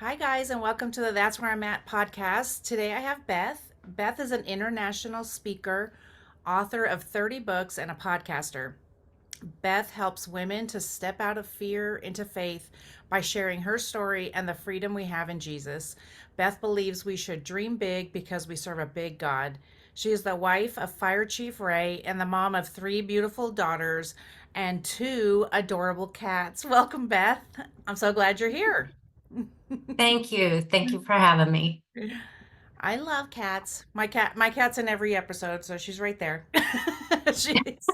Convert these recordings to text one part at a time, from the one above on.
Hi, guys, and welcome to the That's Where I'm At podcast. Today I have Beth. Beth is an international speaker, author of 30 books, and a podcaster. Beth helps women to step out of fear into faith by sharing her story and the freedom we have in Jesus. Beth believes we should dream big because we serve a big God. She is the wife of Fire Chief Ray and the mom of three beautiful daughters and two adorable cats. Welcome, Beth. I'm so glad you're here. Thank you. Thank you for having me. I love cats. My cat's in every episode, so she's right there. she's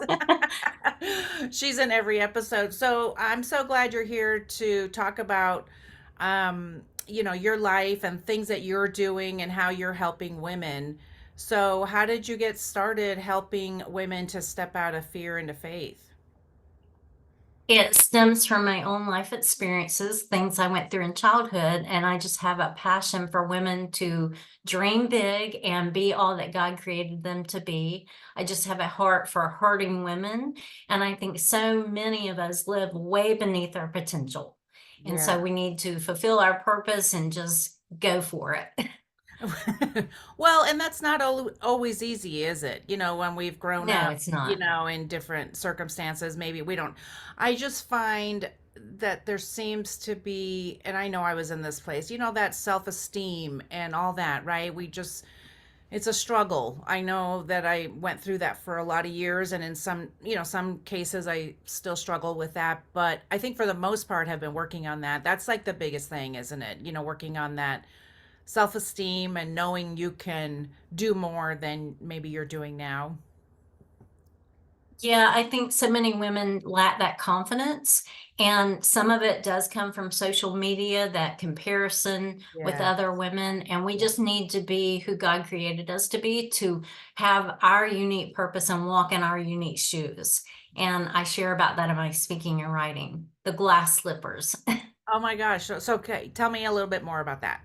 she's in every episode. So I'm so glad you're here to talk about your life and things that you're doing and how you're helping women. So how did you get started helping women to step out of fear into faith? It stems from my own life experiences, things I went through in childhood, and I just have a passion for women to dream big and be all that God created them to be. I just have a heart for hurting women, and I think so many of us live way beneath our potential. And Yeah. so we need to fulfill our purpose and just go for it. Well, and that's not always easy, is it? When we've grown No, up, it's not. in different circumstances, maybe we don't. I just find that there seems to be, and I know I was in this place, that self-esteem and all that, right? It's a struggle. I know that I went through that for a lot of years, and in some cases I still struggle with that, but I think for the most part have been working on that. That's like the biggest thing, isn't it? Working on that self-esteem and knowing you can do more than maybe you're doing now. Yeah, I think so many women lack that confidence, and some of it does come from social media, that comparison with Yeah. other women, and we Yeah. just need to be who God created us to be, to have our unique purpose and walk in our unique shoes. And I share about that in my speaking and writing, the glass slippers. Oh my gosh. So okay, tell me a little bit more about that.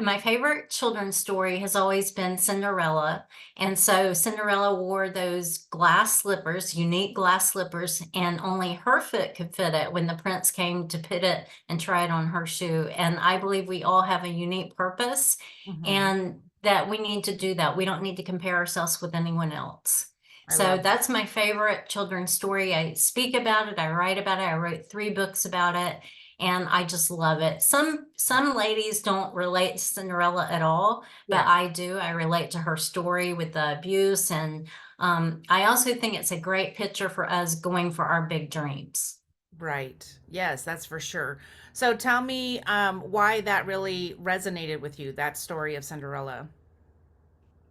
My favorite children's story has always been Cinderella. And so Cinderella wore those glass slippers, unique glass slippers, and only her foot could fit it when the prince came to put it and try it on her shoe. And I believe we all have a unique purpose Hmm. and that we need to do that. We don't need to compare ourselves with anyone else. I So love that. that's my favorite children's story. I speak about it, I write about it, I wrote 3 books about it, and I just love it. Some ladies don't relate to Cinderella at all, but Yeah. I do. I relate to her story with the abuse, and I also think it's a great picture for us going for our big dreams. Right. Yes, that's for sure. So tell me why that really resonated with you, that story of Cinderella.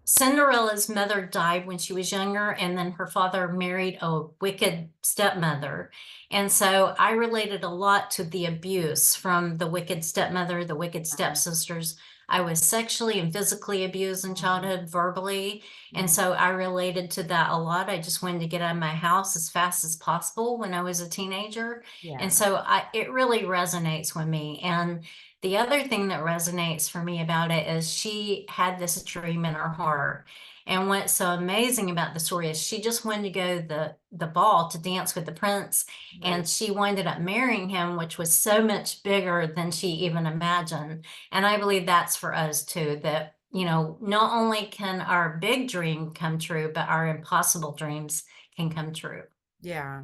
Cinderella's mother died when she was younger, and then her father married a wicked stepmother. And so I related a lot to the abuse from the wicked stepmother, the wicked stepsisters. I was sexually and physically abused in Mhm. childhood, verbally. And Mhm. so I related to that a lot. I just wanted to get out of my house as fast as possible when I was a teenager. And Yeah. so it really resonates with me. And the other thing that resonates for me about it is she had this dream in her heart. And what's so amazing about the story is she just wanted to go the ball to dance with the prince, Right. and she winded up marrying him, which was so much bigger than she even imagined. And I believe that's for us too, that not only can our big dream come true, but our impossible dreams can come true. Yeah.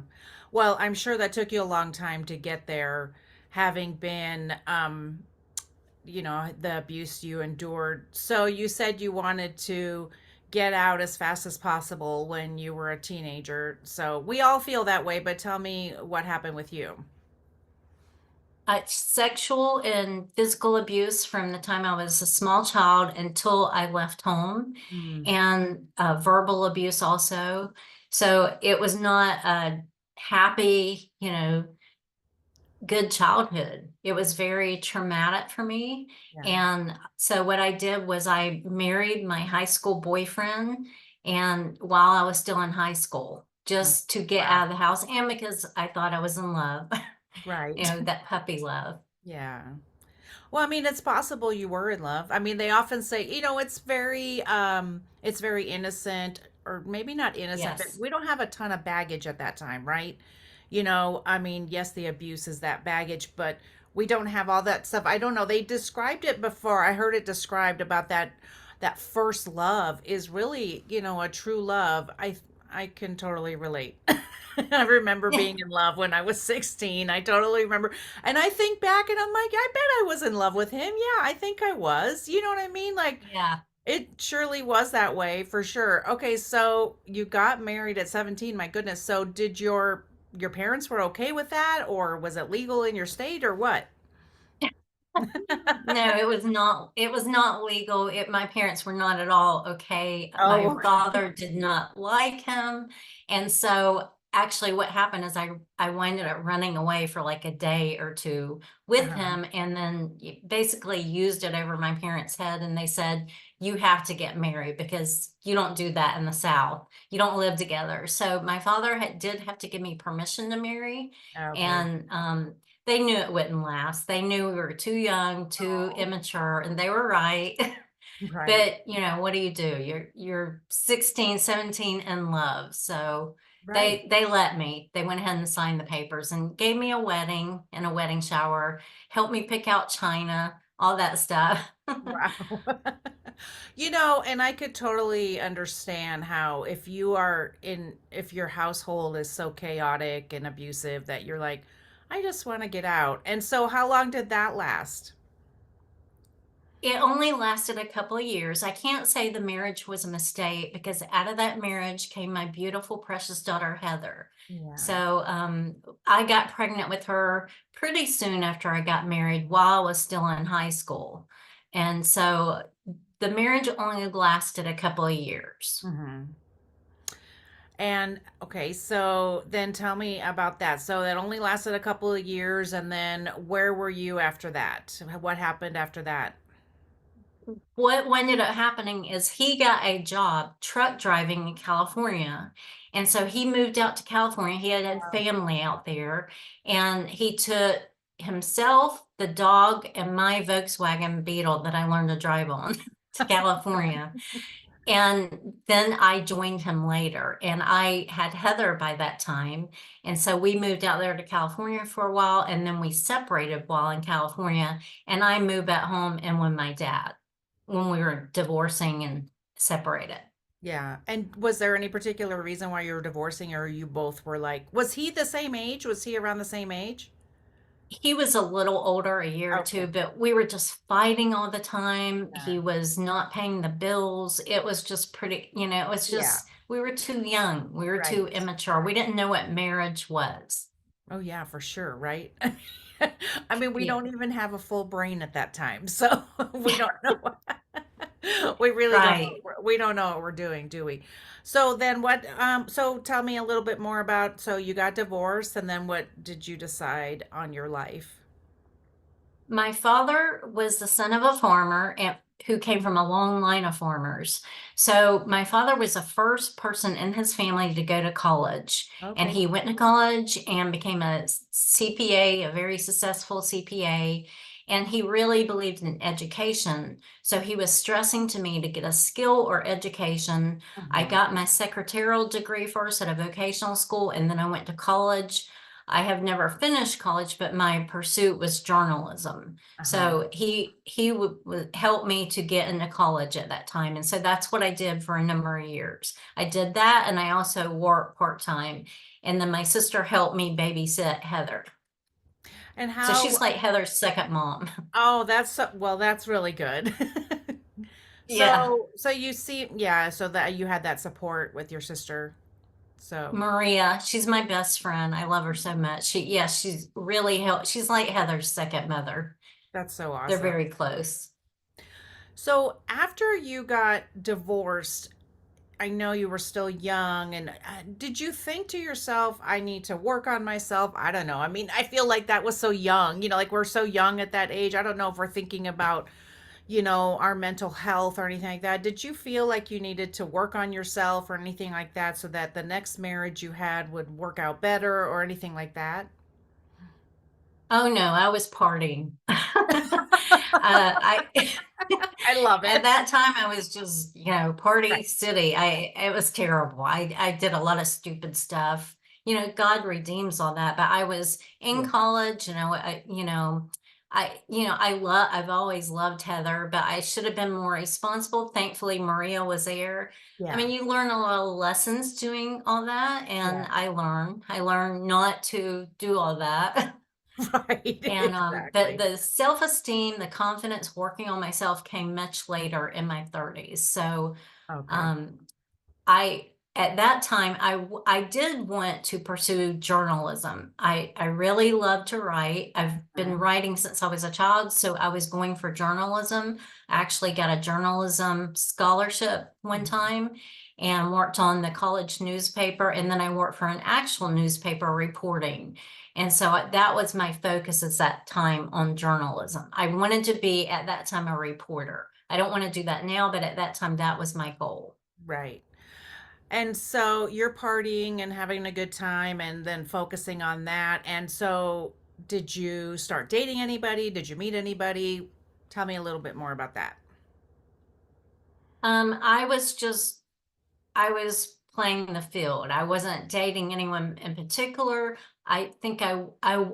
Well, I'm sure that took you a long time to get there, having been the abuse you endured. So you said you wanted to get out as fast as possible when you were a teenager. So we all feel that way, but tell me what happened with you. Sexual and physical abuse from the time I was a small child until I left home, Mm. and verbal abuse also. So it was not a happy, good childhood. It was very traumatic for me. Yeah. And so what I did was I married my high school boyfriend, and while I was still in high school, Mm. just to get Wow. out of the house and because I thought I was in love, Right. that puppy love. Yeah. Well, I mean, it's possible you were in love. I mean, they often say, it's very innocent or maybe not innocent, but Yes. we don't have a ton of baggage at that time, right? I mean, yes, the abuse is that baggage, but we don't have all that stuff. I don't know. They described it before. I heard it described about that first love is really, a true love. I can totally relate. I remember being in love when I was 16. I totally remember. And I think back and I'm like, I bet I was in love with him. Yeah, I think I was. You know what I mean? Like Yeah. it surely was that way for sure. Okay, so you got married at 17. My goodness. So did your parents were okay with that, or was it legal in your state, or what? No, it was not legal. My parents were not at all okay. My Oh, father did not like him. And so actually what happened is I winded up running away for like a day or two with uh-huh. him, and then basically used it over my parents' head, and they said, you have to get married because you don't do that in the South. You don't live together. So my father did have to give me permission to marry. Okay. And they knew it wouldn't last. They knew we were too young, too Oh, immature, and they were right. right, But, what do? You're 16, 17 in love. So right. they let me. They went ahead and signed the papers and gave me a wedding and a wedding shower, helped me pick out china, all that stuff. Wow. And I could totally understand how if your household is so chaotic and abusive that you're like, I just want to get out. And so how long did that last? It only lasted a couple of years. I can't say the marriage was a mistake because out of that marriage came my beautiful, precious daughter, Heather. Yeah. So I got pregnant with her pretty soon after I got married while I was still in high school. And so the marriage only lasted a couple of years. Hmm. And okay, so then tell me about that. So that only lasted a couple of years, and then where were you after that? What happened after that? What ended up happening is he got a job truck driving in California. And so he moved out to California. He had a family out there, and he took himself, the dog, and my Volkswagen Beetle that I learned to drive on to California. And then I joined him later, and I had Heather by that time. And so we moved out there to California for a while, and then we separated while in California. And I moved back home and with my dad when we were divorcing and separated. Yeah. And was there any particular reason why you were divorcing, or you both were like, was he the same age? Was he around the same age? He was a little older, a year or two, Okay. but we were just fighting all the time. Yeah. He was not paying the bills. It was just pretty, it was Yeah. just, we were too young. We were too Right. immature. We didn't know what marriage was. Oh yeah, for sure, right? I mean, we Yeah. don't even have a full brain at that time, so we don't know. We really don't know. Right. We don't know what we're doing, do we? So then so tell me a little bit more about, so you got divorced, and then what did you decide on your life? My father was the son of a farmer and who came from a long line of farmers. So my father was the first person in his family to go to college. And Okay. he went to college and became a CPA, a very successful CPA. And he really believed in education. So he was stressing to me to get a skill or education. I Mhm. got my secretarial degree first at a vocational school, and then I went to college. I have never finished college, but my pursuit was journalism. Uh-huh. So he would help me to get into college at that time. And so that's what I did for a number of years. I did that, and I also worked part-time. And then my sister helped me babysit Heather. And So how, she's like Heather's second mom. oh, well, that's really good. Yeah. So you see, yeah, so that you had that support with your sister. So Maria, she's my best friend. I love her so much. She's really helped. She's like Heather's second mother. that's so They're awesome. very close. So after you got divorced, I know you were still young, and did you think to yourself, I need to work on myself? I don't know. I mean, I feel like that was so young, like we're so young at that age. I don't know if we're thinking about, our mental health or anything like that. Did you feel like you needed to work on yourself or anything like that so that the next marriage you had would work out better or anything like that? Oh no, I was partying. I I love At it. that time I was just, Right. party city. It was terrible. I did a lot of stupid stuff. God redeems all that, but I was in Yeah. college, I've always loved Heather, but I should have been more responsible. Thankfully, Maria was there. I Yeah. mean, you learn a lot of lessons doing all that, and Yeah. I learned not to do all that. Right. And but Exactly. the self-esteem, the confidence, working on myself came much later in my 30s. So Okay. um I at that time I did want to pursue journalism. I really love to write. I've been Mhm. writing since I was a child, so I was going for journalism. I actually got a journalism scholarship one Mhm. time and worked on the college newspaper, and then I worked for an actual newspaper reporting. And so that was my focus at that time on journalism. I wanted to be at that time a reporter. I don't want to do that now, but at that time that was my goal. Right. And so you're partying and having a good time and then focusing on that. And so did you start dating anybody? Did you meet anybody? Tell me a little bit more about that. I was just I was playing the field. I wasn't dating anyone in particular. I think I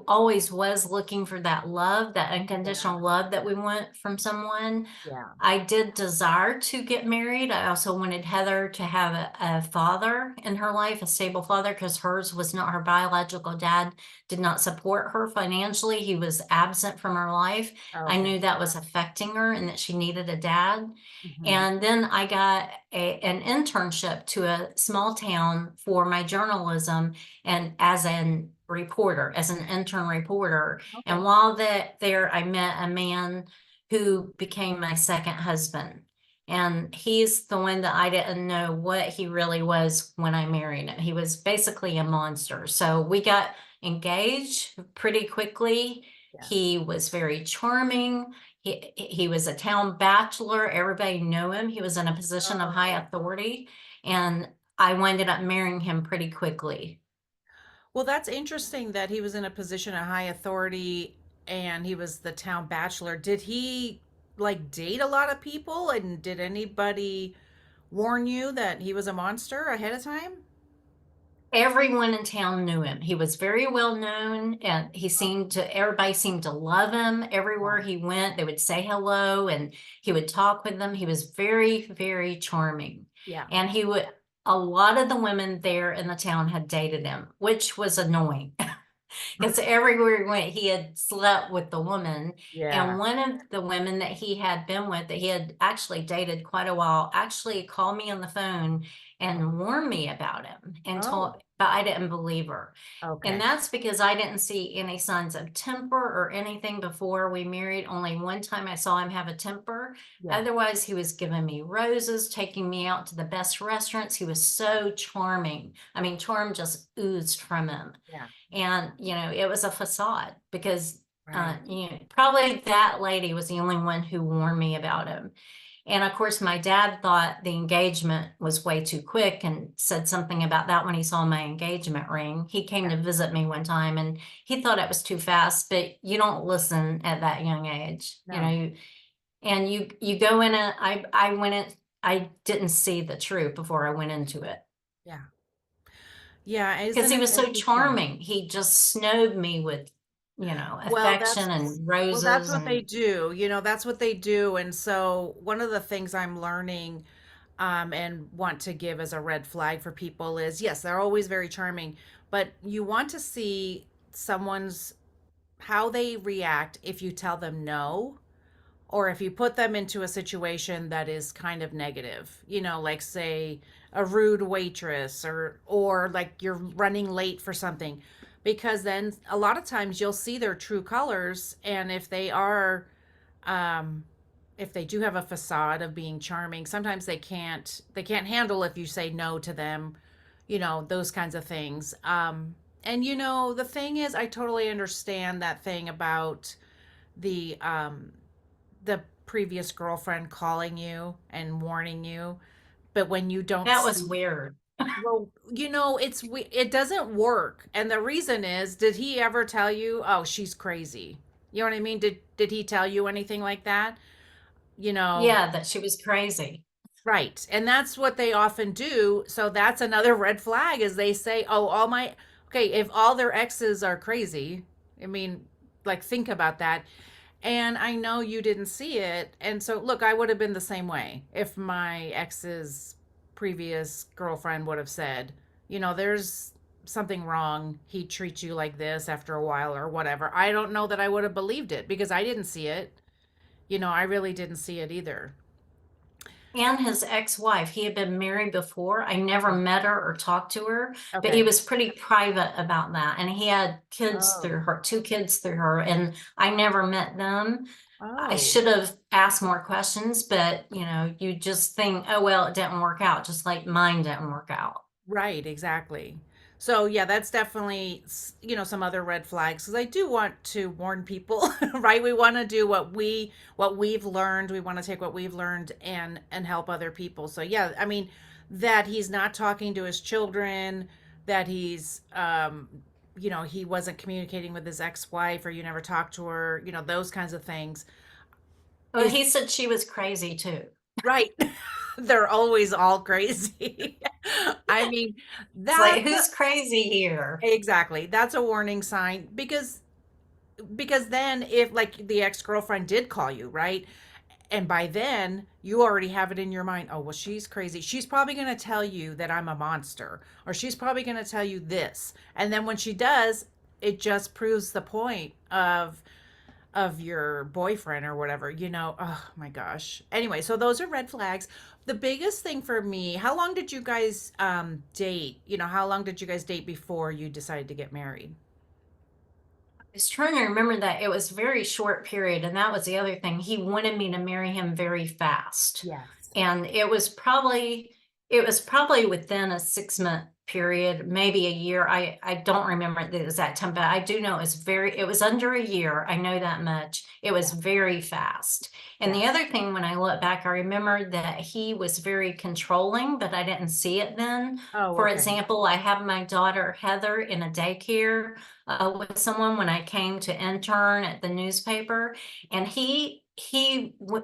always was looking for that love, that Yeah. unconditional love that we want from someone. Yeah. I did desire to get married. I also wanted Heather to have a father in her life, a stable father, because hers was not her biological dad, did not support her financially. He was absent from her life. I Okay. knew that was affecting her and that she needed a dad. Hmm. And then I got an internship to a small town for my journalism and as an reporter, as an intern reporter. And Okay. while there, I met a man who became my second husband. And he's the one that I didn't know what he really was when I married him. He was basically a monster. So we got engaged pretty quickly. Yeah. He was very charming. He was a town bachelor. Everybody knew him. He was in a position of high Oh. authority, and I ended up marrying him pretty quickly. Well, that's interesting that he was in a position of high authority and he was the town bachelor. Did he like date a lot of people and did anybody warn you that he was a monster ahead of time? Everyone in town knew him. He was very well known, and everybody seemed to love him. Everywhere Oh, he went, they would say hello and he would talk with them. He was very, very charming. yeah. And a lot of the women there in the town had dated him, which was annoying. Because everywhere he went, he had slept with the woman. Yeah. And one of the women that he had been with, that he had actually dated quite a while, actually called me on the phone and warned me about him Oh, but I didn't believe her. And okay. that's because I didn't see any signs of temper or anything before we married. Only one time I saw him have a temper. Yeah. Otherwise, he was giving me roses, taking me out to the best restaurants. He was so charming. I mean, charm just oozed from him. Yeah. And, it was a facade because, Right. probably that lady was the only one who warned me about him. And of course, my dad thought the engagement was way too quick and said something about that when he saw my engagement ring. He came Yeah. to visit me one time and he thought it was too fast, but you don't listen at that young age, No. you go in I went in, I didn't see the truth before I went into it. Yeah. Yeah. Because Isn't he it was so interesting? charming. He just snowed me with, Well, affection and that's roses what they and do. That's what they do. And so one of the things I'm learning and want to give as a red flag for people is yes, they're always very charming, but you want to see someone's how they react if you tell them no or if you put them into a situation that is kind of negative, like say a rude waitress or like you're running late for something, because then a lot of times you'll see their true colors, and um if they do have a facade of being charming, sometimes they can't handle if you say no to them, those kinds of things. And the thing is, I totally understand that thing about the previous girlfriend calling you and warning you, but when you don't that was see, weird. well, it doesn't work. And the reason is, did he ever tell you, "Oh, she's crazy"? You know what I mean? Did he tell you anything like that? You know, Yeah, that she was crazy. right. And that's what they often do. So that's another red flag is they say, "Oh, okay, if all their exes are crazy." I mean, like think about that. And I know you didn't see it. And so, look, I would have been the same way if my ex's previous girlfriend would have said, there's something wrong. He treats you like this after a while or whatever. I don't know that I would have believed it because I didn't see it. I really didn't see it either. And his ex-wife. He had been married before. I never met her or talked to her, but he Okay. was pretty private about that. And he had kids Oh. through her, two kids through her, and I never met them. I Oh. should have asked more questions, but you just think, oh, well, it didn't work out, just like mine didn't work out. Right, exactly. So yeah, that's definitely some other red flags because I do want to warn people, right? We want to do what we've learned. We want to take what we've learned and help other people. So yeah, I mean that he's not talking to his children, that he's he wasn't communicating with his ex-wife or you never talked to her, those kinds of things Well, is he said she was crazy too. right. They're always all crazy. I mean, It's like, that's who's crazy here? exactly. That's a warning sign because then if like the ex-girlfriend did call you, right? And by then you already have it in your mind, oh, well, she's crazy. She's probably going to tell you that I'm a monster or she's probably going to tell you this. And then when she does, it just proves the point of your boyfriend or whatever, oh my gosh. Anyway, so those are red flags. The biggest thing for me, how long did you guys date? How long did you guys date before you decided to get married? Was trying to remember that it was a very short period, and that was the other thing. He wanted me to marry him very fast. Yes. And it was probably within a 6 month period, maybe a year. I don't remember the exact time, but I do know it was under a year. I know that much. It Yeah. was very fast. And the Yes. other thing, when I look back, I remember that he was very controlling, but I didn't see it then. Oh, For okay. example, I have my daughter Heather in a daycare with someone when I came to intern at the newspaper, and he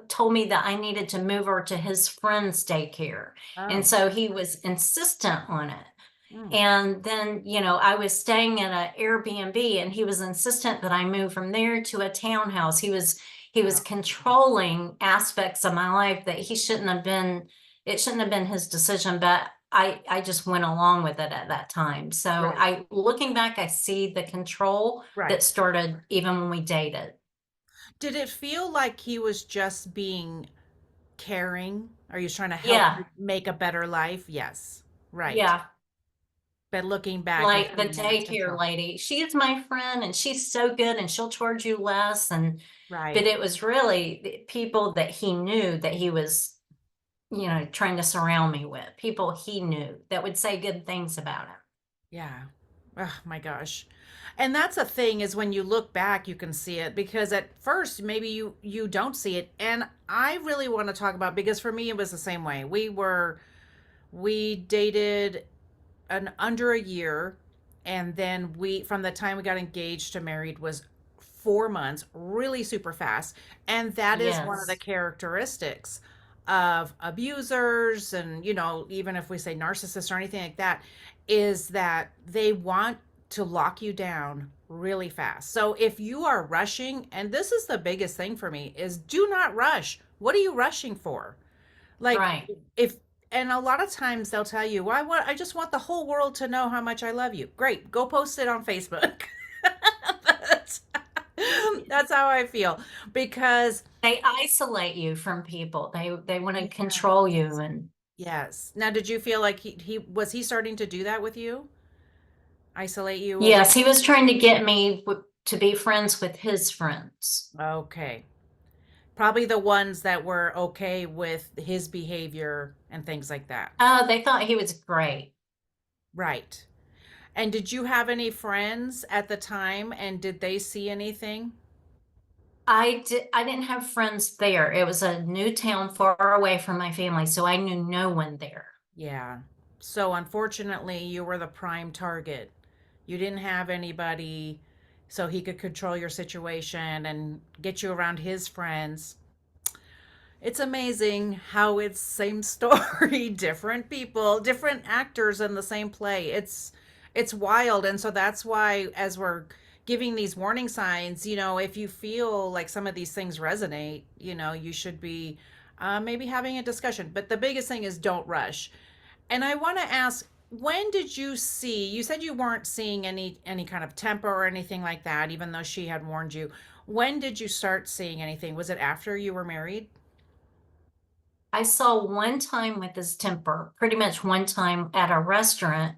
told me that I needed to move her to his friend's daycare, and Oh. so he was insistent on it. Mm. And then, I was staying at an Airbnb, and he was insistent that I move from there to a townhouse. He was Oh. controlling aspects of my life that he shouldn't have been. It shouldn't have been his decision, but I just went along with it at that time. So Right. I looking back, I see the control that Right. started even when we dated. Did it feel like he was just being caring? Are you trying to help Yeah, you make a better life? Yes. Right. yeah. But looking back, you Like the see that it's daycare control. lady, she's my friend and she's so good and she'll charge you less. But Right. it was really the people that he knew that he was, trying to surround me with, people he knew that would say good things about him. Yeah. Oh my gosh. And that's a thing is when you look back you can see it because at first maybe you don't see it. And I really want to talk about because for me it was the same way. We dated an under a year and then we from the time we got engaged to married was 4 months, really super fast. And that is one of the Yes, characteristics of abusers and even if we say narcissists or anything like that is that they want to lock you down really fast. So if you are rushing, and this is the biggest thing for me, is do not rush. What are you rushing for? Like right. if and a lot of times they'll tell you, well, I just want the whole world to know how much I love you. Great, go post it on Facebook. that's, that's how I feel because They isolate you from people. They want to yeah. control you. And Yes. Now, did you feel like he was he starting to do that with you? Isolate you away? yes, he was trying to get me to be friends with his friends. Okay. Probably the ones that were okay with his behavior and things like that. Oh, they thought he was great. Right. And did you have any friends at the time and did they see anything? I didn't have friends there. It was a new town far away from my family, so I knew no one there. Yeah. So unfortunately, you were the prime target. You didn't have anybody so he could control your situation and get you around his friends. It's amazing how it's same story, different people, different actors in the same play. It's wild and so that's why as we're giving these warning signs. If you feel like some of these things resonate, you should be maybe having a discussion. But the biggest thing is don't rush. And I want to ask, when did you see, you said you weren't seeing any kind of temper or anything like that, even though she had warned you. When did you start seeing anything? Was it after you were married? I saw one time with his temper, pretty much one time at a restaurant,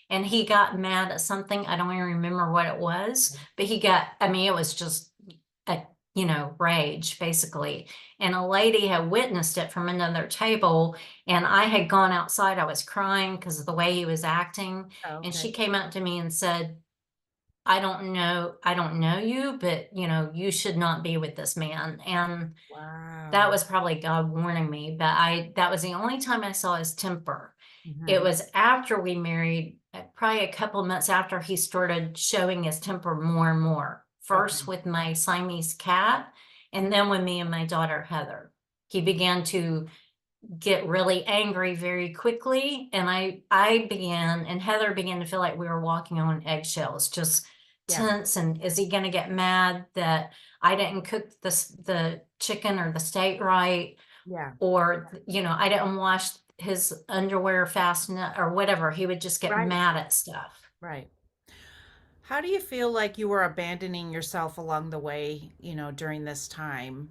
and he got mad at something. I don't even remember what it was, but I mean, it was just a, rage basically. And a lady had witnessed it from another table, and I had gone outside. I was crying because of the way he was acting. Oh, And okay. she came up to me and said, I don't know you, but you should not be with this man. And that Wow. was probably God warning me, but that was the only time I saw his temper. It Hmm. was after we married, probably a couple of months after he started showing his temper more and more. First Okay. with my Siamese cat, and then with me and my daughter Heather. He began to get really angry very quickly, and I began and Heather began to feel like we were walking on eggshells, just Yeah. tense. And is he going to get mad that I didn't cook the chicken or the steak right, Yeah. or I didn't wash his underwear fast enough or whatever? He would just get Right. mad at stuff. Right. How do you feel like you were abandoning yourself along the way, during this time?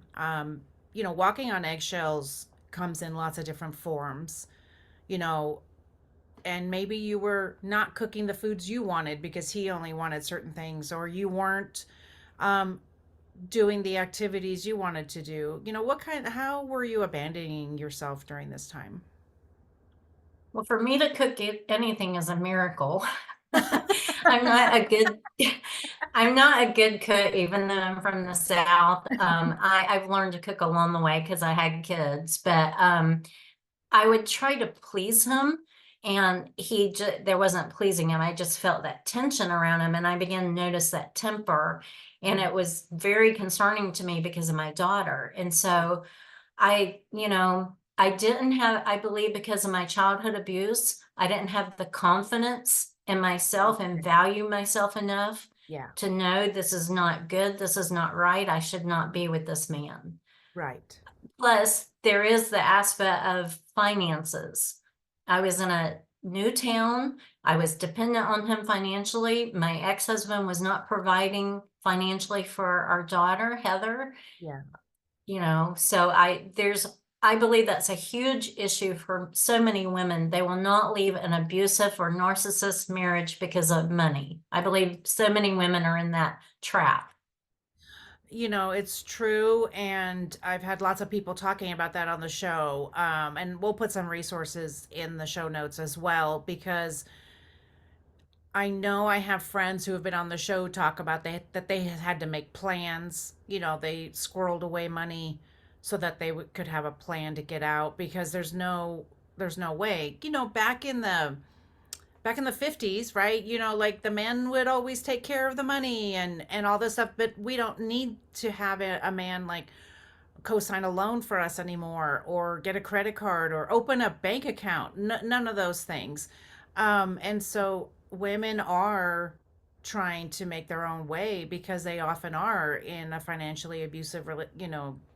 Walking on eggshells comes in lots of different forms, you know, and maybe you were not cooking the foods you wanted because he only wanted certain things, or you weren't um, doing the activities you wanted to do. How were you abandoning yourself during this time? Well, for me to cook anything is a miracle. I'm not a good I'm not a good cook, even though I'm from the South. I've learned to cook along the way because I had kids, but I would try to please him, and there wasn't pleasing him. I just felt that tension around him, and I began to notice that temper, and Mhm. it was very concerning to me because of my daughter. And so I didn't have, I believe because of my childhood abuse, I didn't have the confidence in myself and Okay. value myself enough Yeah. to know this is not good, this is not right, I should not be with this man. Right. Plus, there is the aspect of finances. I was in a new town. I Yeah. was dependent on him financially. My ex-husband was not providing financially for our daughter, Heather. Yeah. So I believe that's a huge issue for so many women. They will not leave an abusive or narcissist marriage because of money. I believe so many women are in that trap. It's true, and I've had lots of people talking about that on the show. And we'll put some resources in the show notes as well, because I know I have friends who have been on the show talk about that they had to make plans. They squirreled away money so that they could have a plan to get out, because there's no way. Back in the 50s, right? Like the men would always take care of the money and all this stuff, but we don't need to have a man like co-sign a loan for us anymore, or get a credit card, or open a bank account. None of those things. And so women are trying to make their own way because they often are in a financially abusive,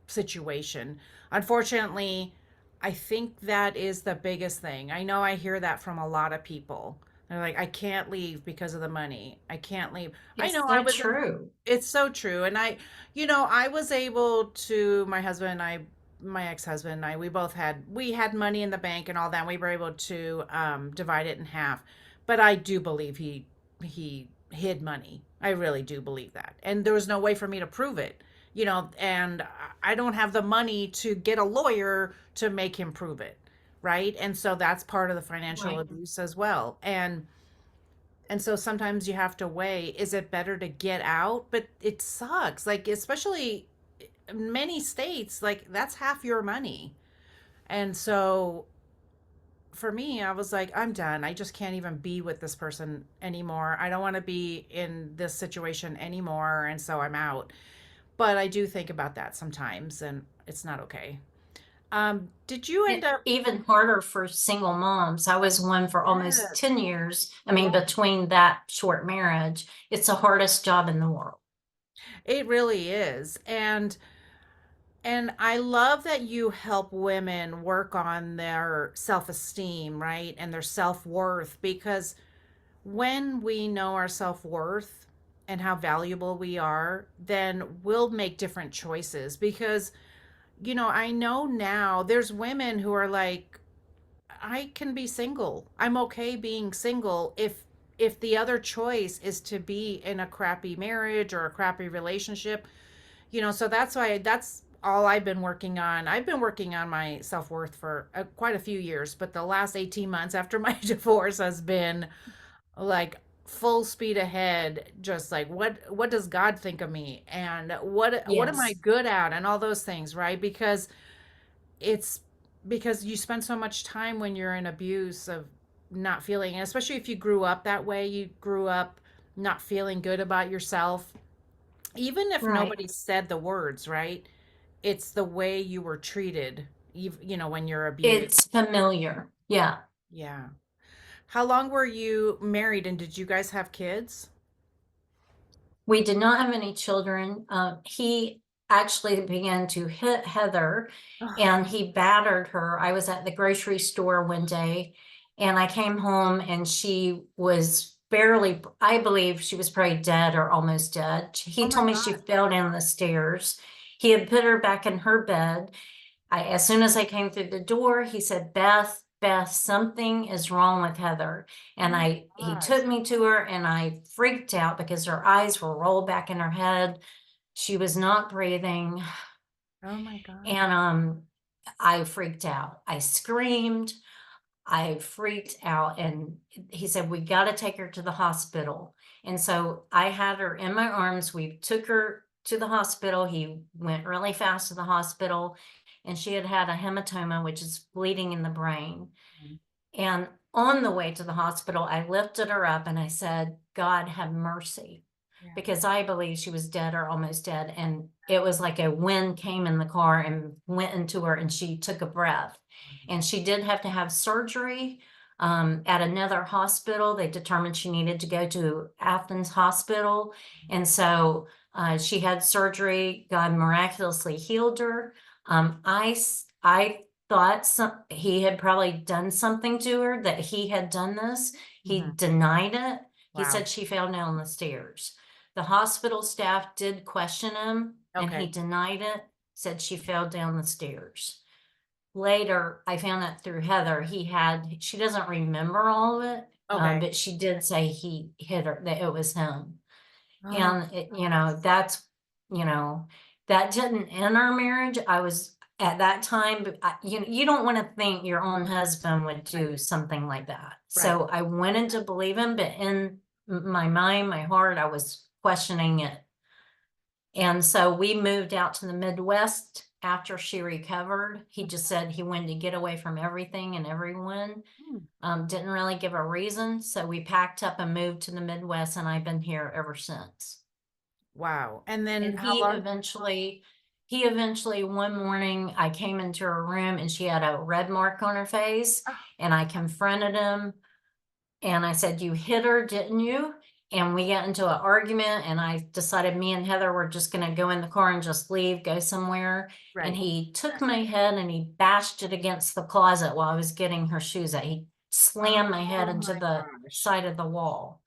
situation. Unfortunately, I think that is the biggest thing. I know I hear that from a lot of people. They're like, I can't leave because of the money. I can't leave. I It's know I so was in, true. it's so true. And I was able to, my husband and I, my ex-husband and I, we had money in the bank and all that. And we were able to divide it in half. But I do believe he hid money. I really do believe that. And there was no way for me to prove it. And I don't have the money to get a lawyer to make him prove it, right? And so that's part of the financial Right. abuse as well. And so sometimes you have to weigh, is it better to get out? But it sucks. Like, especially in many states, like that's half your money. And so for me, I was like, I'm done. I just can't even be with this person anymore. I don't want to be in this situation anymore. And so I'm out. But I do think about that sometimes, and it's not okay. Did you end It up? even harder for single moms. I was one for almost Yes. 10 years. I Yeah, mean, between that short marriage, it's the hardest job in the world. it really is. And I love that you help women work on their self-esteem, right? And their self-worth because when we know our self-worth and how valuable we are, then we'll make different choices because I know now there's women who are like, I can be single. I'm okay being single if the other choice is to be in a crappy marriage or a crappy relationship. So that's all I've been working on. I've been working on my self-worth for quite a few years, but the last 18 months after my divorce has been like full speed ahead, just like what does God think of me and what am I Yes, good at and all those things, right? It's because you spend so much time when you're in abuse of not feeling, and especially if you grew up that way, you grew up not feeling good about yourself, even if right. nobody said the words, right? It's the way you were treated, when you're abused. It's familiar. Yeah. Yeah. How long were you married and did you guys have kids? We did not have any children. He actually began to hit Heather Oh, and he battered her. I was at the grocery store one day and I came home and she was barely, I believe she was probably dead or almost dead. oh He my told me she God. fell down the stairs. He had put her back in her bed. As soon as I came through the door, he said, Beth, something is wrong with Heather. Oh And my he gosh. took me to her and I freaked out because her eyes were rolled back in her head. She was not breathing. Oh my God. And I freaked out. I screamed. I freaked out and he said, we got to take her to the hospital. And so I had her in my arms. We took her to the hospital. He went really fast to the hospital and she had had a hematoma, which is bleeding in the brain. Mhm. And on the way to the hospital, I lifted her up and I said, God have mercy, Yeah. because I believe she was dead or almost dead. And it was like a wind came in the car and went into her and she took a breath. And she did have to have surgery at another hospital. They determined she needed to go to Athens Hospital. And so she had surgery. God miraculously healed her. I thought he had probably done something to her, that he had done this. He Mhm. denied it. He Wow. said she fell down the stairs. The hospital staff did question him and he Okay. denied it, said she fell down the stairs. Later, I found out through Heather, she doesn't remember all of it, Okay. but she did say he hit her, that it was him. Oh, And you know, that didn't end our marriage. I was at that time, but you don't want to think your own husband would right. do something like that. Right. So I wanted to believe him, but in my mind, my heart, I was questioning it. And so we moved out to the Midwest after she recovered. He just said he wanted to get away from everything and everyone. Hmm. Didn't really give a reason. So we packed up and moved to the Midwest, and I've been here ever since. Wow. And then And how long? he eventually one morning I came into her room and she had a red mark on her face Oh, and I confronted him and I said, you hit her, didn't you? And we got into an argument and I decided me and Heather were just going to go in the car and just leave, go somewhere. And right. he took my head and he bashed it against the closet while I was getting her shoes out. He slammed my head Oh into my the gosh. side of the wall.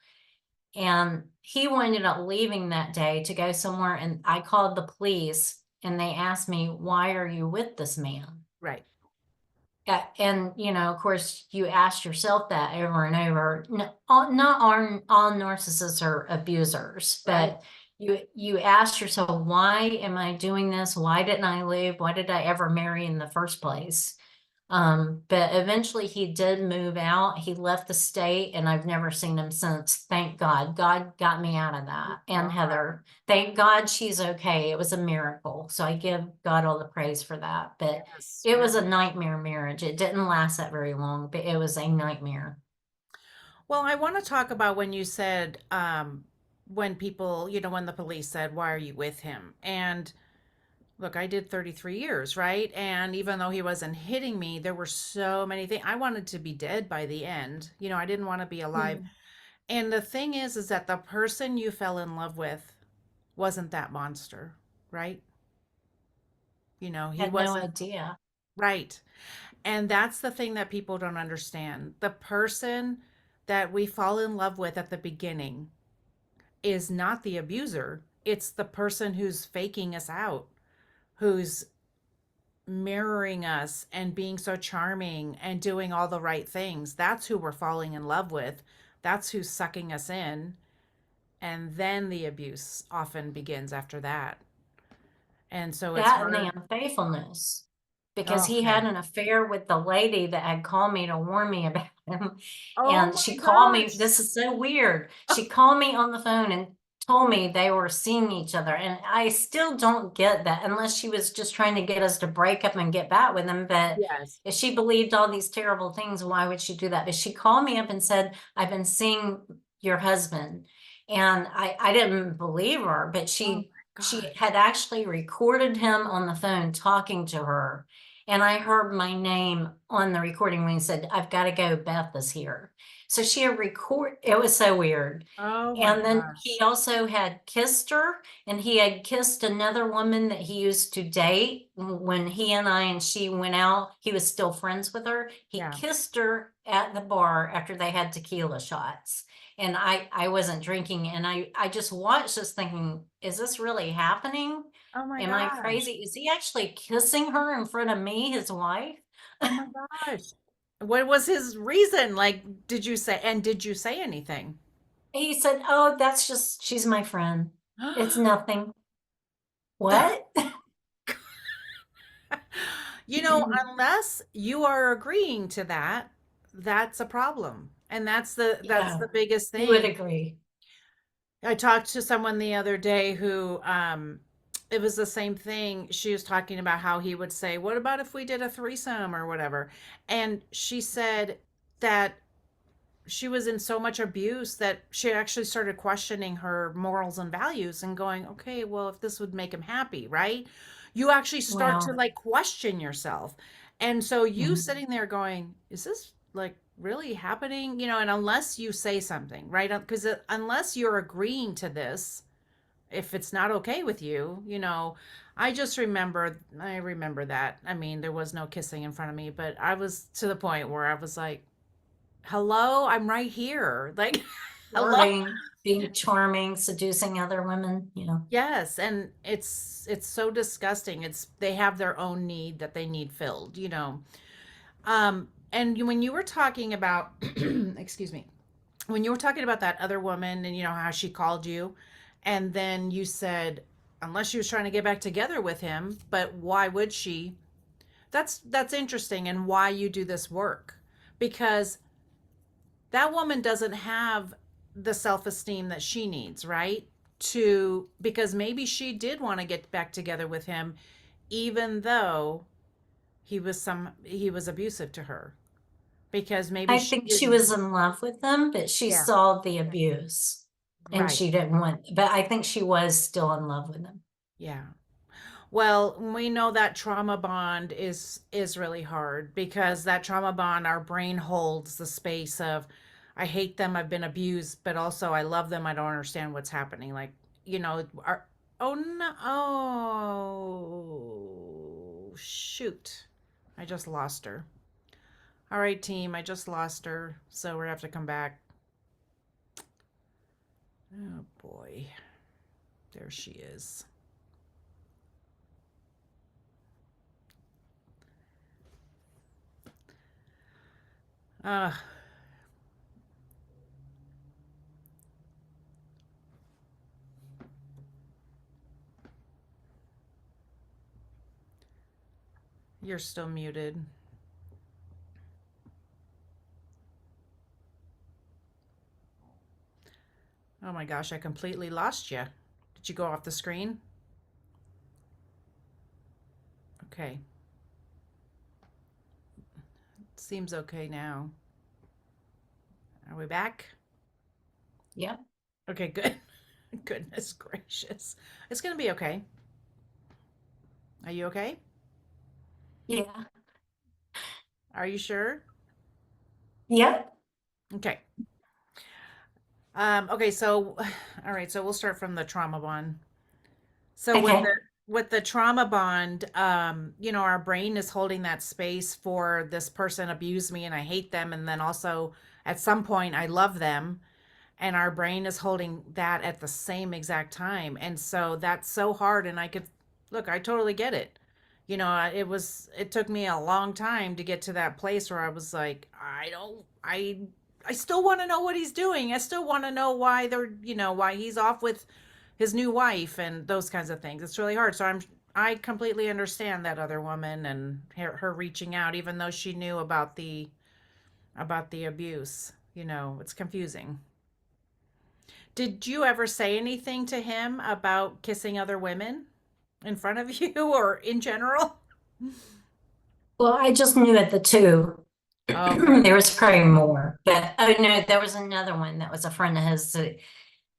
And he ended up leaving that day to go somewhere. And I called the police and they asked me, why are you with this man? Right. And of course, you ask yourself that over and over. No, not all narcissists are abusers, Right. but you ask yourself, why am I doing this? Why didn't I leave? Why did I ever marry in the first place? But eventually he did move out. He left the state and I've never seen him since. Thank God. God got me out of Oh, that. And God. Heather, thank God she's okay. It was a miracle. So I give God all the praise for that. But Yes. it Right. was a nightmare marriage. It didn't last that very long, but it was a nightmare. Well, I want to talk about when you said, when people, when the police said, why are you with him? And look, I did 33 years, right? And even though he wasn't hitting me, there were so many things. I wanted to be dead by the end. I didn't want to be alive. Mm. And the thing is that the person you fell in love with wasn't that monster, right? He Had no wasn't idea. right. And that's the thing that people don't understand. The person that we fall in love with at the beginning is not the abuser. It's the person who's faking us out, who's mirroring us and being so charming and doing all the right things. That's who we're falling in love with. That's who's sucking us in. And then the abuse often begins after that. And so it's That and hard. the unfaithfulness, because he Okay. had an affair with the lady that had called me to warn me about him. Oh And she my called me. gosh. This is so weird. She called me on the phone and told me they were seeing each other. And I still don't get that, unless she was just trying to get us to break up and get back with him. But Yes. if she believed all these terrible things, why would she do that? But she called me up and said, I've been seeing your husband. And I didn't believe her, but Oh she my she gosh. had actually recorded him on the phone talking to her. And I heard my name on the recording when he said, I've got to go. Beth is here. So she had it was so weird. Oh my And then he gosh. also had kissed her, and he had kissed another woman that he used to date. When he and she went out, he was still friends with her. He Yeah. kissed her at the bar after they had tequila shots. And I wasn't drinking, and I just watched this thinking, is this really happening? Oh my Am I gosh. crazy? Is he actually kissing her in front of me, his wife? Oh my gosh. What was his reason? Like, did you say anything? He said, oh, that's just, she's my friend. It's nothing. What? Unless you are agreeing to that, that's a problem. And that's Yeah, the biggest you would thing. agree. I talked to someone the other day who it was the same thing. She was talking about how he would say, "What about if we did a threesome or whatever?" And she said that she was in so much abuse that she actually started questioning her morals and values and going, okay, well, if this would make him happy, right? You actually start to Wow. like question yourself. And so you Mhm. sitting there going, is this like really happening? And unless you say something, right? Because unless you're agreeing to this, if it's not okay with you, I remember that. I mean, there was no kissing in front of me, but I was to the point where I was like, hello, I'm right here. Like, hello. Flirting, being charming, seducing other women. Yes, and it's so disgusting. They have their own need that they need filled. And when you were talking about excuse me, when you were talking about that other woman and how she called you, and then you said unless she was trying to get back together with him, but why would she? That's interesting, and why you do this work, because that woman doesn't have the self-esteem that she needs, right? Because maybe she did want to get back together with him even though he was abusive to her, because maybe I she think she didn't. was in love with him, but she Yeah, saw the abuse and right. she didn't want, but I think she was still in love with him. Yeah. Well, we know that trauma bond is really hard, because that trauma bond, our brain holds the space of I hate them, I've been abused, but also I love them, I don't understand what's happening. Like, our oh no, oh shoot. I just lost her. All right, team, I just lost her, so we're gonna have to come back. Oh boy. There she is. Uh, you're still muted. Oh my gosh, I completely lost you. Did you go off the screen? Okay. Seems okay now. Are we back? Yep. Okay, good. Goodness gracious. It's going to be okay. Are you okay? Yeah. Are you sure? Yep. Okay. Okay, so all right, so we'll start from the trauma bond. So Okay. with the trauma bond, our brain is holding that space for this person abused me and I hate them, and then also at some point I love them, and our brain is holding that at the same exact time. And so that's so hard, and I could look, I totally get it. It took me a long time to get to that place where I was like, I still want to know what he's doing. I still want to know why why he's off with his new wife and those kinds of things. It's really hard. So I completely understand that other woman and her reaching out even though she knew about the abuse. It's confusing. Did you ever say anything to him about kissing other women in front of you or in general? Well, I just knew at the two. Okay. There was probably more, but oh no, there was another one that was a friend of his that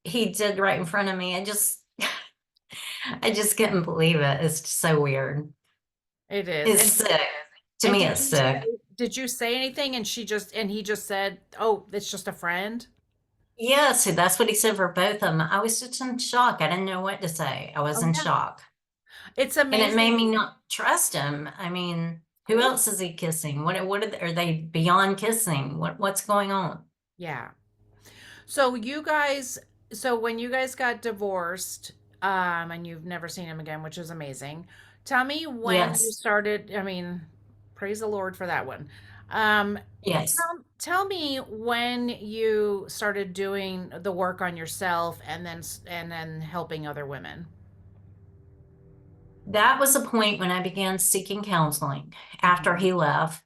he did right in front of me. I just couldn't believe it. It's just so weird. It is. It's sick. To And me, did it's you say sick. did you say anything and he just said, "Oh, it's just a friend?" Yeah, see, that's what he said for both of them. I was just in shock. I didn't know what to say. I was Oh in yeah. shock. It's And it made amazing. me not trust him. I mean, Of who course. else is he kissing? Are they beyond kissing? What's going on? Yeah. So you guys, so when you guys got divorced, and you've never seen him again, which is amazing. Tell me when you Yes. started, I mean, praise the Lord for that one. Um, Yes. tell me when you started doing the work on yourself and then helping other women. That was the point when I began seeking counseling after Mhm. he left.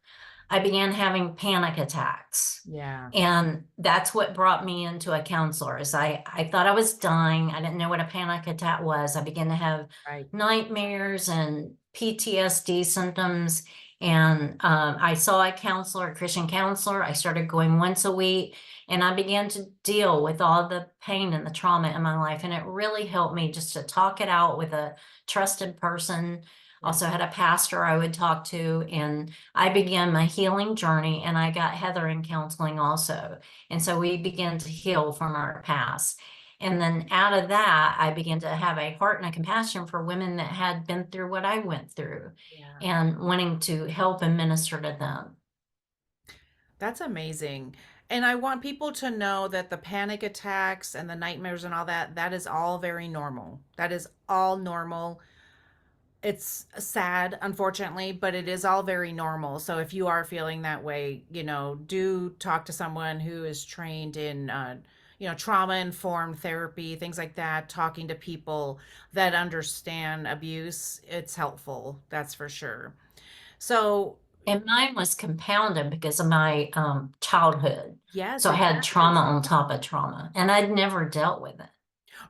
I began having panic attacks. Yeah, And that's what brought me into a counselor is I thought I was dying. I didn't know what a panic attack was. I began to have right. nightmares and PTSD symptoms. And I saw a counselor, a Christian counselor. I started going once a week and I began to deal with all the pain and the trauma in my life. And it really helped me just to talk it out with a trusted person. Yeah, Also had a pastor I would talk to, and I began my healing journey, and I got Heather in counseling also. And so we began to heal from our past. And then out of that, I began to have a heart and a compassion for women that had been through what I went through yeah. and wanting to help and minister to them. That's amazing. And I want people to know that the panic attacks and the nightmares and all that, that is all very normal. That is all normal. It's sad, unfortunately, but it is all very normal. So if you are feeling that way, do talk to someone who is trained in, trauma informed therapy, things like that. Talking to people that understand abuse, it's helpful. That's for sure. So, And mine was compounded because of my childhood. yes, So I it had trauma is. on top of trauma, and I'd never dealt with it.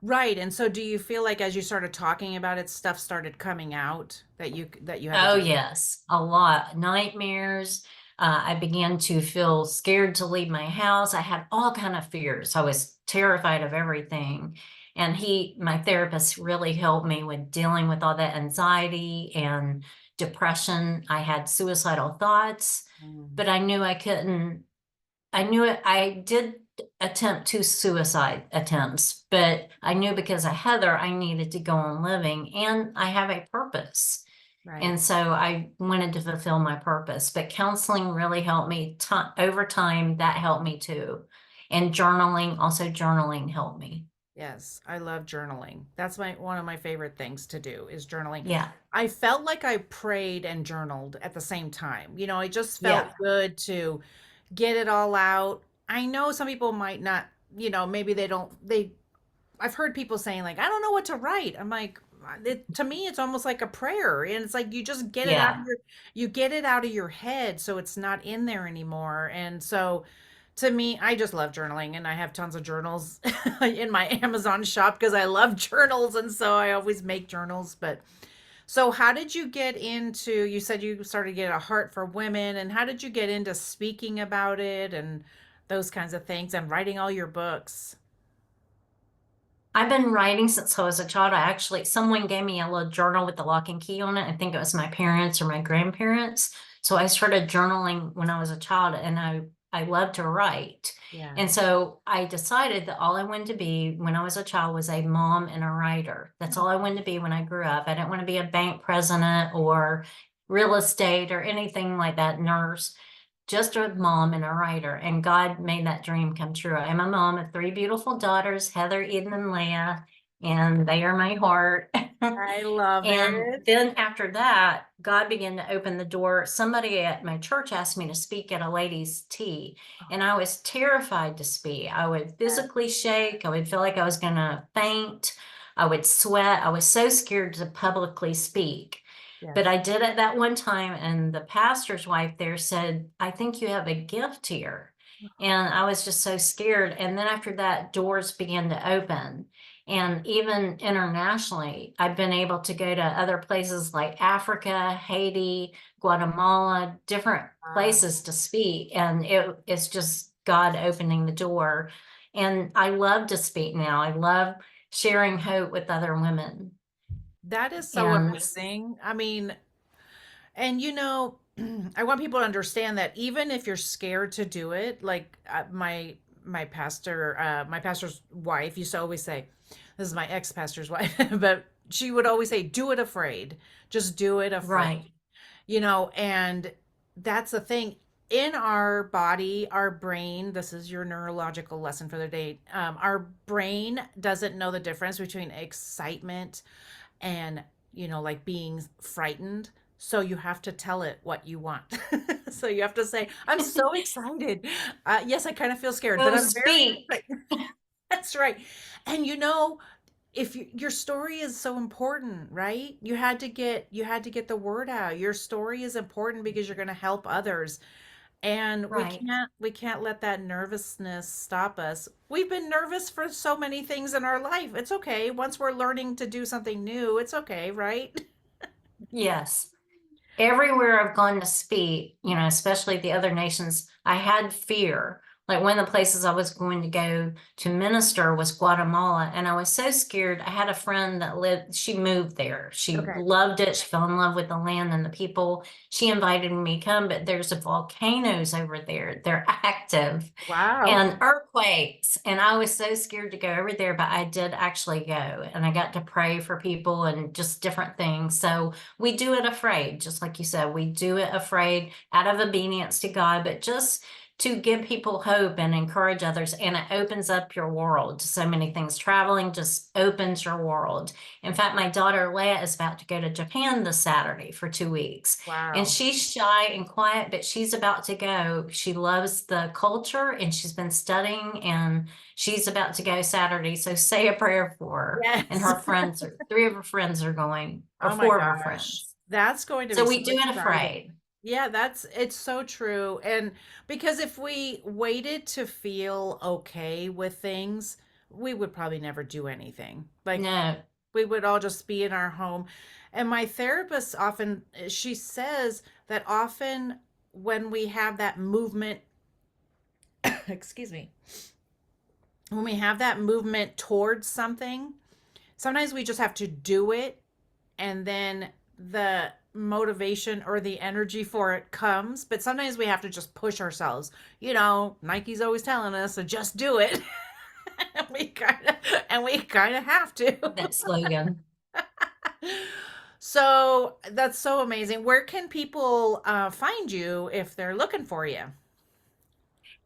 Right. And so do you feel like as you started talking about it, stuff started coming out that you had to Oh, do? yes, a lot. Nightmares. I began to feel scared to leave my house. I had all kind of fears. I was terrified of everything. And my therapist really helped me with dealing with all that anxiety and depression. I had suicidal thoughts, Mm, but I knew I couldn't. I knew it. I did attempt two suicide attempts, but I knew because of Heather, I needed to go on living and I have a purpose. right. And so I wanted to fulfill my purpose, but counseling really helped me over time. That helped me too. And journaling helped me. Yes, I love journaling. That's my one of my favorite things to do is journaling. Yeah. I felt like I prayed and journaled at the same time. It just Yeah. felt good to get it all out. I know some people might not, maybe I've heard people saying like, I don't know what to write. I'm like, to me, it's almost like a prayer, and it's like you just get it out of Yeah. you get it out of your head, so it's not in there anymore. And so, to me, I just love journaling, and I have tons of journals in my Amazon shop because I love journals, and so I always make journals. But so, how did you get into? You said you started to get a heart for women, and how did you get into speaking about it and those kinds of things, and writing all your books? I've been writing since I was a child. Someone gave me a little journal with the lock and key on it. I think it was my parents or my grandparents. So I started journaling when I was a child, and I love to write. Yeah. And so I decided that all I wanted to be when I was a child was a mom and a writer. That's all I wanted to be when I grew up. I didn't want to be a bank president or real estate or anything like that, nurse, just a mom and a writer. And God made that dream come true. I'm a mom of three beautiful daughters, Heather, Eden, and Leah, and they are my heart. I love And it. then after that, God began to open the door. Somebody at my church asked me to speak at a ladies' tea, and I was terrified to speak. I would Yeah. physically shake. I would feel like I was going to faint. I would sweat. I was so scared to publicly speak. But Yes. I did it that one time, and the pastor's wife there said, I think you have a gift here. And I was just so scared. And then after that, doors began to open. And even internationally, I've been able to go to other places like Africa, Haiti, Guatemala, different Wow. places to speak. And it's just God opening the door. And I love to speak now. I love sharing hope with other women. That is so And amazing. I mean, and I want people to understand that even if you're scared to do it, like my pastor's wife used to always say, this is my ex-pastor's wife, but she would always say, do it afraid. Just do it afraid. right. And that's the thing in our body, our brain. This is your neurological lesson for the day. Our brain doesn't know the difference between excitement and, like being frightened. So you have to tell it what you want. So you have to say, I'm so excited. Yes, I kind of feel scared, but Go I'm very speak. excited. That's right. And if your story is so important, right? You had to get the word out. Your story is important because you're going to help others. And we Right. can't we can't let that nervousness stop us. We've been nervous for so many things in our life. It's okay. Once we're learning to do something new, it's okay, right? Yes. Everywhere I've gone to speak, especially the other nations, I had fear. Like one of the places I was going to go to minister was Guatemala, and I was so scared. I had a friend that she moved there. She Okay. loved it. She fell in love with the land and the people. She invited me to come, but there's volcanoes over there. They're active Wow. and earthquakes. And I was so scared to go over there, but I did actually go, and I got to pray for people and just different things. So we do it afraid, just like you said, we do it afraid out of obedience to God, but just to give people hope and encourage others. And it opens up your world to so many things. Traveling just opens your world. In fact, my daughter Leah is about to go to Japan this Saturday for 2 weeks. And Wow. she's shy and quiet, but she's about to go. She loves the culture and she's been studying, and she's about to go Saturday. So say a prayer for her. And Yes. her friends three of her friends are going, or Oh my four of her gosh. friends. That's going to So be so we do it exciting. afraid. Yeah, it's so true. And because if we waited to feel okay with things, we would probably never do anything. Like No, we would all just be in our home. And my therapist often, she says that often when we have that movement, excuse me, when we have that movement towards something, sometimes we just have to do it, and then the motivation or the energy for it comes. But sometimes we have to just push ourselves. Nike's always telling us to just do it. And we kind of have to. that slogan. So that's so amazing. Where can people find you if they're looking for you?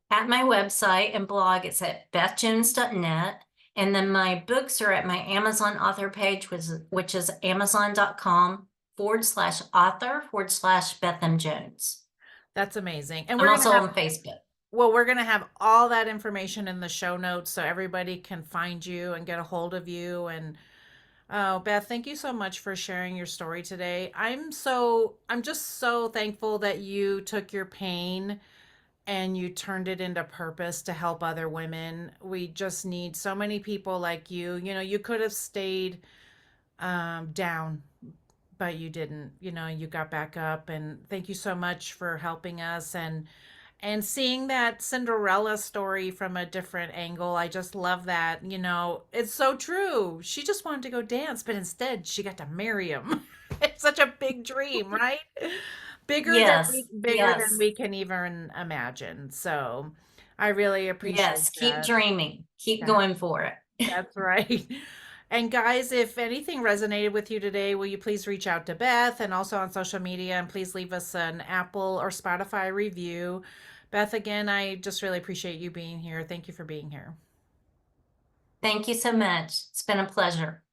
At my website and blog, it's at bethjones.net. And then my books are at my Amazon author page, which is amazon.com/author/Beth M. Jones. That's amazing. And I'm we're gonna also have on Facebook. well, we're gonna have all that information in the show notes so everybody can find you and get a hold of you. And oh, Beth, thank you so much for sharing your story today. I'm just so thankful that you took your pain and you turned it into purpose to help other women. We just need so many people like you. You could have stayed down, but you didn't. You got back up. And thank you so much for helping us. And seeing that Cinderella story from a different angle, I just love that. It's so true. She just wanted to go dance, but instead she got to marry him. It's such a big dream, right? Yes, Bigger than yes, we can even imagine. So I really appreciate yes. Keep that. dreaming. Keep Yeah, going for it. that's right. And guys, if anything resonated with you today, will you please reach out to Beth and also on social media, and please leave us an Apple or Spotify review. Beth, again, I just really appreciate you being here. Thank you for being here. Thank you so much. It's been a pleasure.